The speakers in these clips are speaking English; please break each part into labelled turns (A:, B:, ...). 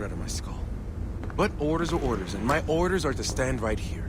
A: out of my skull. But orders are orders, and my orders are to stand right here.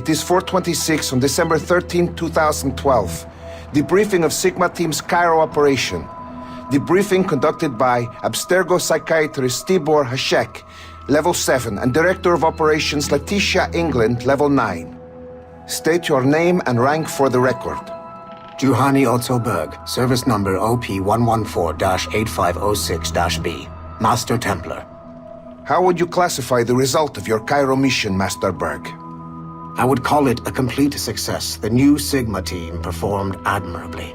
B: It is 4:26 on December 13, 2012. Debriefing of Sigma Team's Cairo operation. Debriefing conducted by Abstergo psychiatrist Tibor Hashek, Level 7, and Director of Operations Letitia England, Level 9. State your name and rank for the record.
C: Juhani Otto Berg, service number OP114-8506-B, Master Templar.
B: How would you classify the result of your Cairo mission, Master Berg?
C: I would call it a complete success. The new Sigma team performed admirably.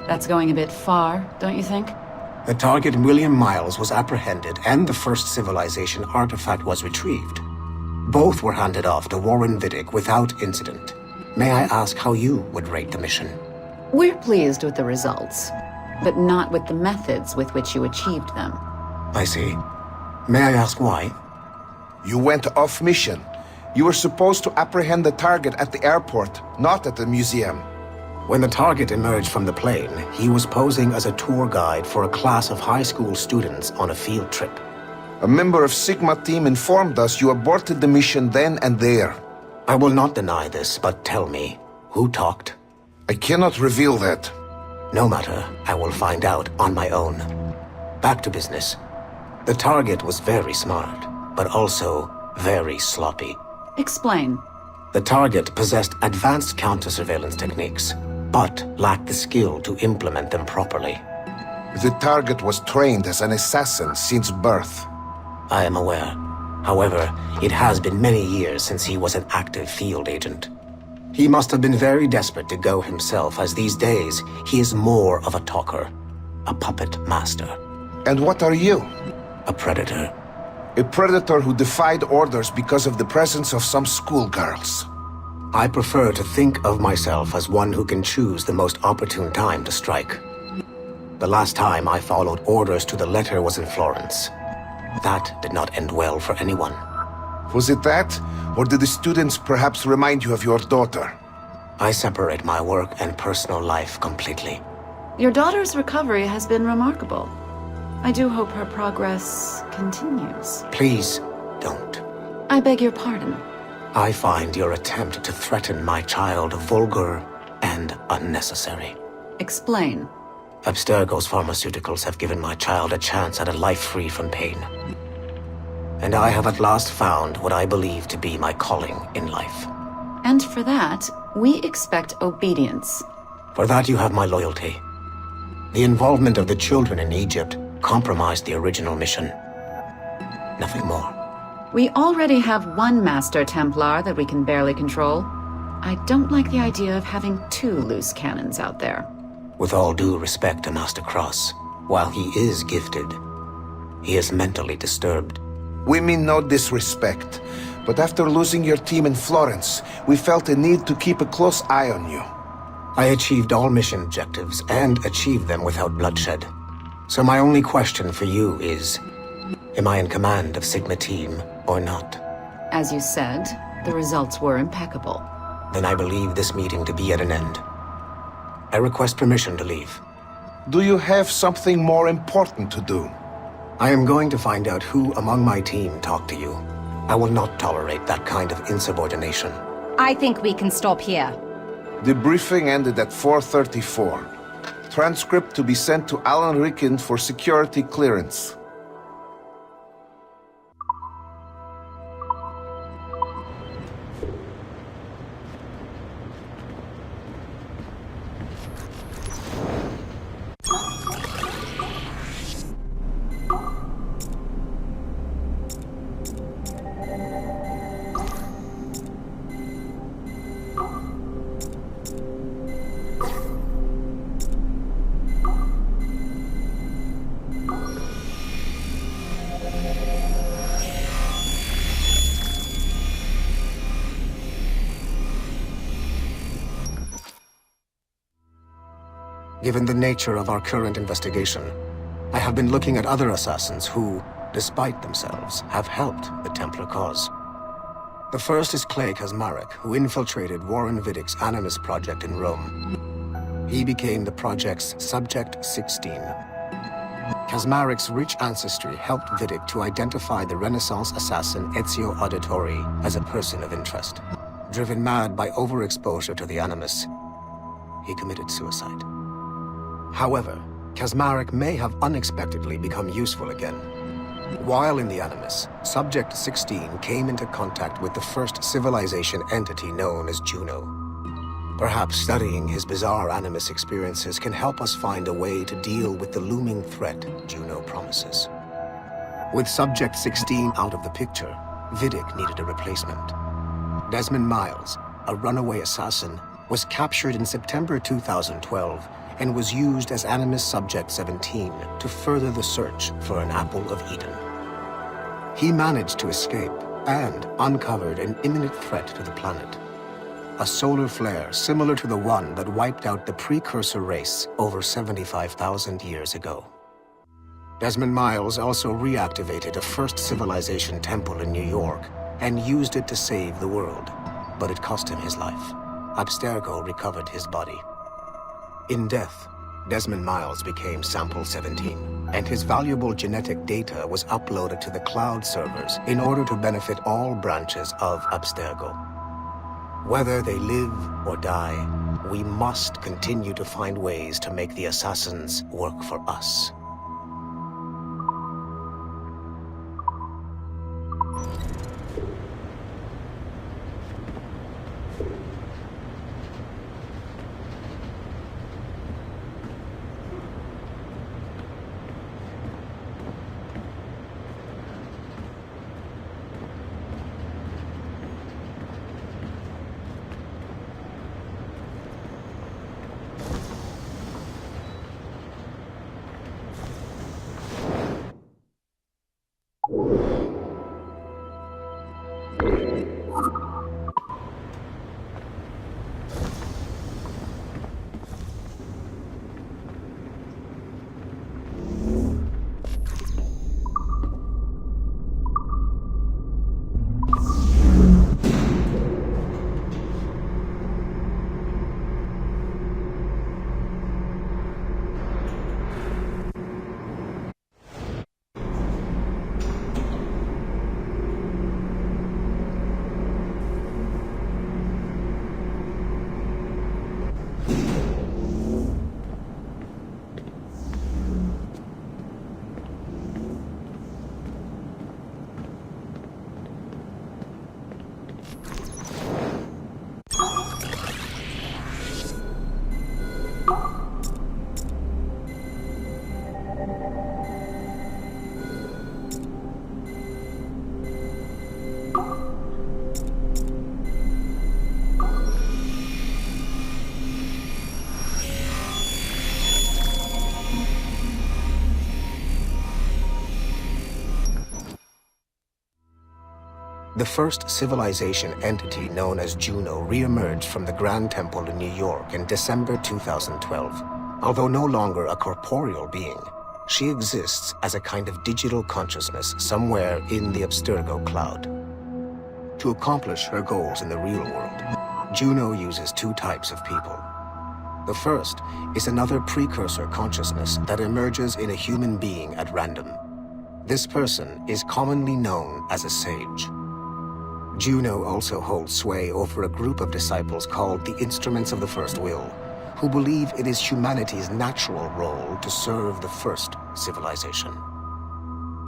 D: That's going a bit far, don't you think?
C: The target, William Miles, was apprehended and the first civilization artifact was retrieved. Both were handed off to Warren Vidic without incident. May I ask how you would rate the mission?
D: We're pleased with the results, but not with the methods with which you achieved them.
C: I see. May I ask why?
B: You went off mission. You were supposed to apprehend the target at the airport, not at the museum.
C: When the target emerged from the plane, he was posing as a tour guide for a class of high school students on a field trip.
B: A member of Sigma team informed us you aborted the mission then and there.
C: I will not deny this, but tell me, who talked?
B: I cannot reveal that.
C: No matter, I will find out on my own. Back to business. The target was very smart, but also very sloppy.
D: Explain.
C: The target possessed advanced counter-surveillance techniques, but lacked the skill to implement them properly.
B: The target was trained as an assassin since birth.
C: I am aware. However, it has been many years since he was an active field agent. He must have been very desperate to go himself, as these days he is more of a talker, a puppet master.
B: And what are you?
C: A predator.
B: A predator who defied orders because of the presence of some schoolgirls.
C: I prefer to think of myself as one who can choose the most opportune time to strike. The last time I followed orders to the letter was in Florence. That did not end well for anyone.
B: Was it that? Or did the students perhaps remind you of your daughter?
C: I separate my work and personal life completely.
D: Your daughter's recovery has been remarkable. I do hope her progress continues.
C: Please, don't.
D: I beg your pardon.
C: I find your attempt to threaten my child vulgar and unnecessary.
D: Explain.
C: Abstergo's pharmaceuticals have given my child a chance at a life free from pain. And I have at last found what I believe to be my calling in life.
D: And for that, we expect obedience.
C: For that you have my loyalty. The involvement of the children in Egypt compromised the original mission. Nothing more.
D: We already have one Master Templar that we can barely control. I don't like the idea of having two loose cannons out there.
C: With all due respect to Master Cross, while he is gifted, he is mentally disturbed.
B: We mean no disrespect, but after losing your team in Florence, we felt a need to keep a close eye on you.
C: I achieved all mission objectives and achieved them without bloodshed. So my only question for you is, am I in command of Sigma team or not?
D: As you said, the results were impeccable.
C: Then I believe this meeting to be at an end. I request permission to leave.
B: Do you have something more important to do?
C: I am going to find out who among my team talked to you. I will not tolerate that kind of insubordination.
E: I think we can stop here.
B: The briefing ended at 4:34. Transcript to be sent to Alan Ricken for security clearance.
C: Given the nature of our current investigation, I have been looking at other assassins who, despite themselves, have helped the Templar cause. The first is Clay Kaczmarek, who infiltrated Warren Vidic's Animus project in Rome. He became the project's Subject 16. Kaczmarek's rich ancestry helped Vidic to identify the Renaissance assassin Ezio Auditore as a person of interest. Driven mad by overexposure to the Animus, he committed suicide. However, Kaczmarek may have unexpectedly become useful again. While in the Animus, Subject 16 came into contact with the first civilization entity known as Juno. Perhaps studying his bizarre Animus experiences can help us find a way to deal with the looming threat Juno promises. With Subject 16 out of the picture, Vidic needed a replacement. Desmond Miles, a runaway assassin, was captured in September 2012 and was used as Animus Subject 17 to further the search for an Apple of Eden. He managed to escape and uncovered an imminent threat to the planet. A solar flare similar to the one that wiped out the precursor race over 75,000 years ago. Desmond Miles also reactivated a first civilization temple in New York and used it to save the world, but it cost him his life. Abstergo recovered his body. In death, Desmond Miles became Sample 17, and his valuable genetic data was uploaded to the cloud servers in order to benefit all branches of Abstergo. Whether they live or die, we must continue to find ways to make the assassins work for us. The first civilization entity known as Juno re-emerged from the Grand Temple in New York in December 2012. Although no longer a corporeal being, she exists as a kind of digital consciousness somewhere in the Abstergo cloud. To accomplish her goals in the real world, Juno uses two types of people. The first is another precursor consciousness that emerges in a human being at random. This person is commonly known as a sage. Juno also holds sway over a group of disciples called the Instruments of the First Will, who believe it is humanity's natural role to serve the first civilization.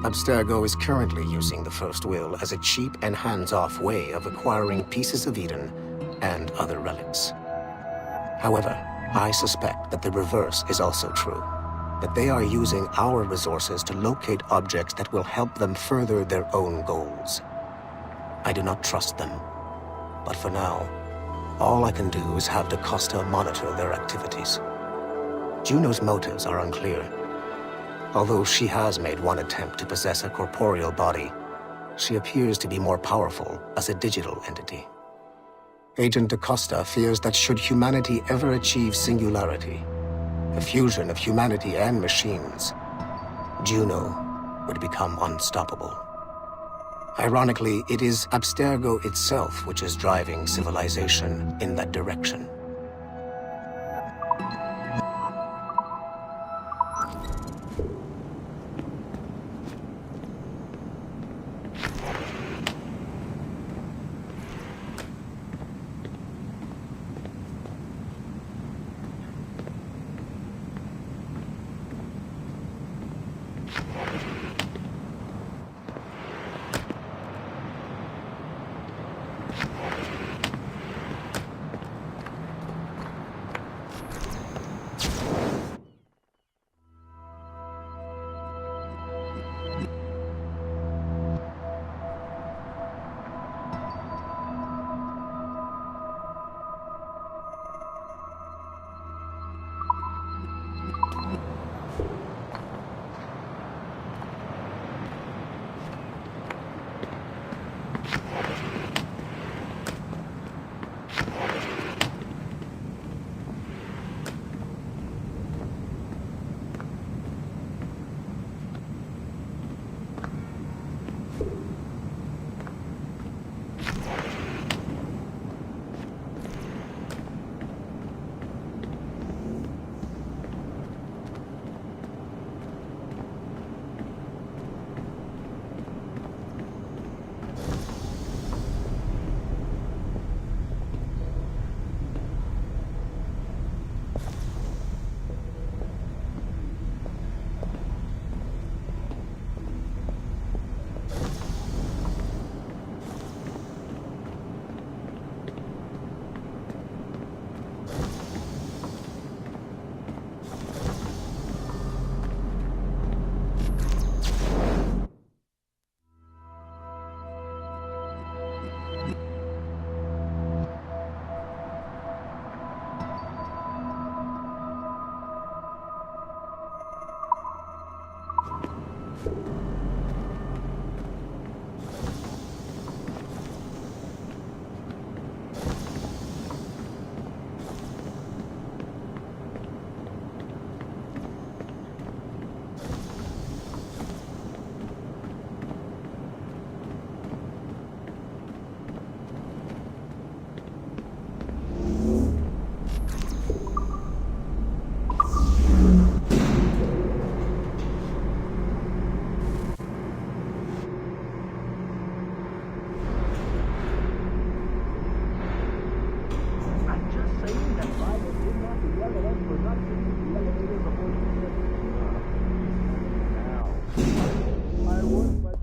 C: Abstergo is currently using the First Will as a cheap and hands-off way of acquiring pieces of Eden and other relics. However, I suspect that the reverse is also true, that they are using our resources to locate objects that will help them further their own goals. I do not trust them, but for now, all I can do is have DaCosta monitor their activities. Juno's motives are unclear. Although she has made one attempt to possess a corporeal body, she appears to be more powerful as a digital entity. Agent DaCosta fears that should humanity ever achieve singularity, a fusion of humanity and machines, Juno would become unstoppable. Ironically, it is Abstergo itself which is driving civilization in that direction.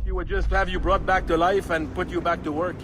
A: She would just have you brought back to life and put you back to work.